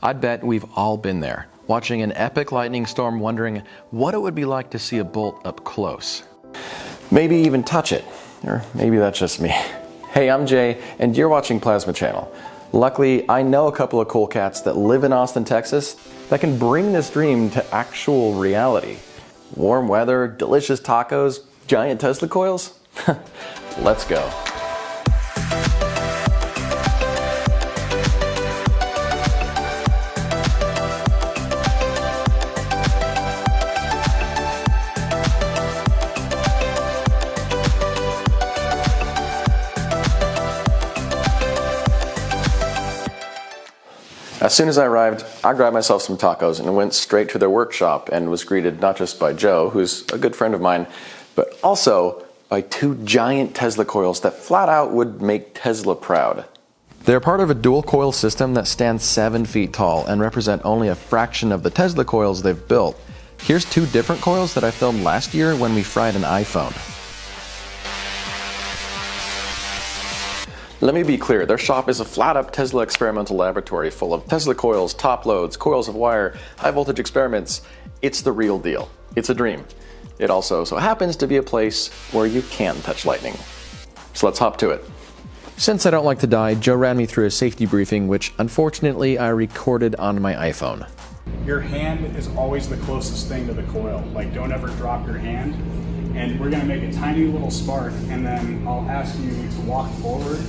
I bet we've all been there, watching an epic lightning storm wondering what it would be like to see a bolt up close. Maybe even touch it, or maybe that's just me. Hey, I'm Jay, and you're watching Plasma Channel. Luckily, I know a couple of cool cats that live in Austin, Texas, that can bring this dream to actual reality. Warm weather, delicious tacos, giant Tesla coils? Let's go. As soon as I arrived, I grabbed myself some tacos and went straight to their workshop and was greeted not just by Joe, who's a good friend of mine, but also by two giant Tesla coils that flat out would make Tesla proud. They're part of a dual coil system that stands 7 feet tall and represent only a fraction of the Tesla coils they've built. Here's two different coils that I filmed last year when we fried an iPhone. Let me be clear, their shop is a flat-up Tesla experimental laboratory full of Tesla coils, top loads, coils of wire, high-voltage experiments. It's the real deal. It's a dream. It also so happens to be a place where you can touch lightning. So let's hop to it. Since I don't like to die, Joe ran me through a safety briefing, which unfortunately I recorded on my iPhone. Your hand is always the closest thing to the coil. Like, don't ever drop your hand. And we're gonna make a tiny little spark, and then I'll ask you to walk forward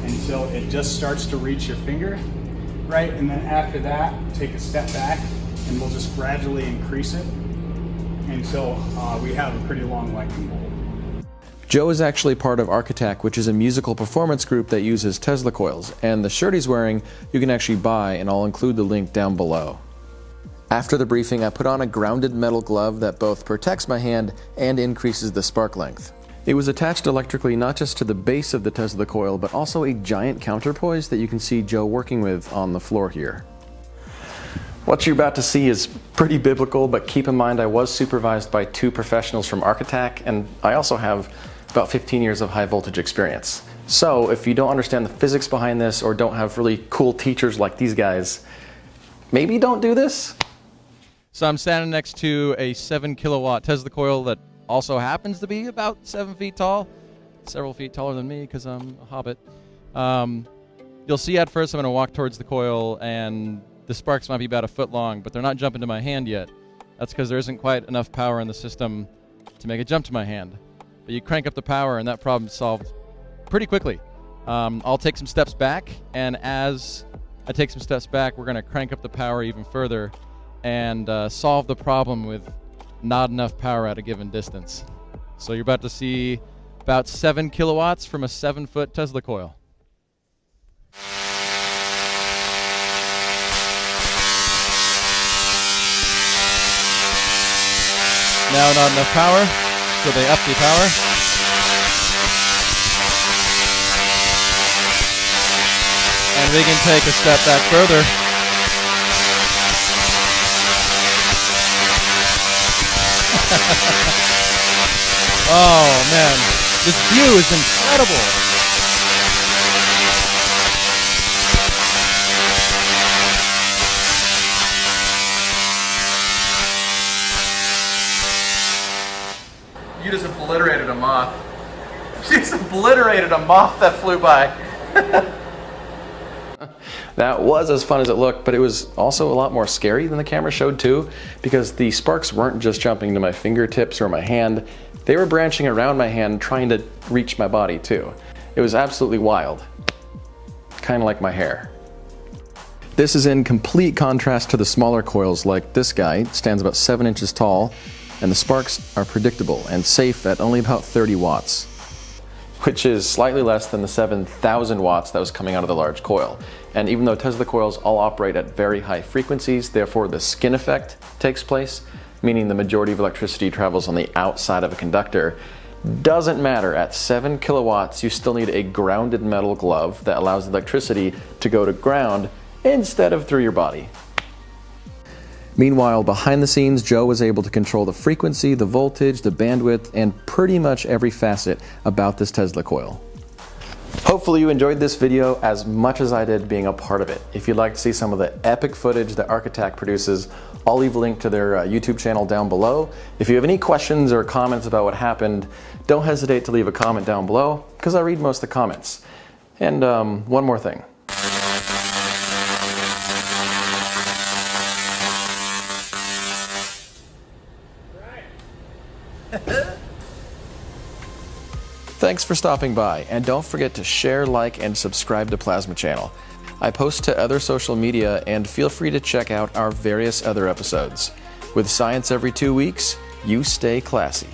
until it just starts to reach your finger, right? And then after that, take a step back, and we'll just gradually increase it until we have a pretty long lightning bolt. Joe is actually part of ArcAttack, which is a musical performance group that uses Tesla coils, and the shirt he's wearing you can actually buy, and I'll include the link down below. After the briefing, I put on a grounded metal glove that both protects my hand and increases the spark length. It was attached electrically not just to the base of the Tesla coil, but also a giant counterpoise that you can see Joe working with on the floor here. What you're about to see is pretty biblical, but keep in mind I was supervised by two professionals from ArcAttack, and I also have about 15 years of high voltage experience. So if you don't understand the physics behind this or don't have really cool teachers like these guys, maybe don't do this. So I'm standing next to a 7 kilowatt Tesla coil that also happens to be about 7 feet tall, several feet taller than me because I'm a hobbit. You'll see at first I'm going to walk towards the coil and the sparks might be about a foot long, but they're not jumping to my hand yet. That's because there isn't quite enough power in the system to make it jump to my hand. But you crank up the power and that problem's solved pretty quickly. I'll take some steps back, and as I take some steps back, we're going to crank up the power even further and solve the problem with not enough power at a given distance. So you're about to see about 7 kilowatts from a 7-foot Tesla coil. Now not enough power, so they up the power. And we can take a step back further. Oh man, this view is incredible. You just obliterated a moth. You just obliterated a moth that flew by. That was as fun as it looked, but it was also a lot more scary than the camera showed too, because the sparks weren't just jumping to my fingertips or my hand, they were branching around my hand trying to reach my body too. It was absolutely wild. Kind of like my hair. This is in complete contrast to the smaller coils like this guy. It stands about 7 inches tall, and the sparks are predictable and safe at only about 30 watts. Which is slightly less than the 7,000 watts that was coming out of the large coil. And even though Tesla coils all operate at very high frequencies, therefore the skin effect takes place, meaning the majority of electricity travels on the outside of a conductor, doesn't matter. At 7 kilowatts, you still need a grounded metal glove that allows the electricity to go to ground instead of through your body. Meanwhile, behind the scenes, Joe was able to control the frequency, the voltage, the bandwidth, and pretty much every facet about this Tesla coil. Hopefully you enjoyed this video as much as I did being a part of it. If you'd like to see some of the epic footage that ArcAttack produces, I'll leave a link to their YouTube channel down below. If you have any questions or comments about what happened, don't hesitate to leave a comment down below, because I read most of the comments. And one more thing. Thanks for stopping by, and don't forget to share, like, and subscribe to Plasma Channel. I post to other social media, and feel free to check out our various other episodes. With science every 2 weeks, you stay classy.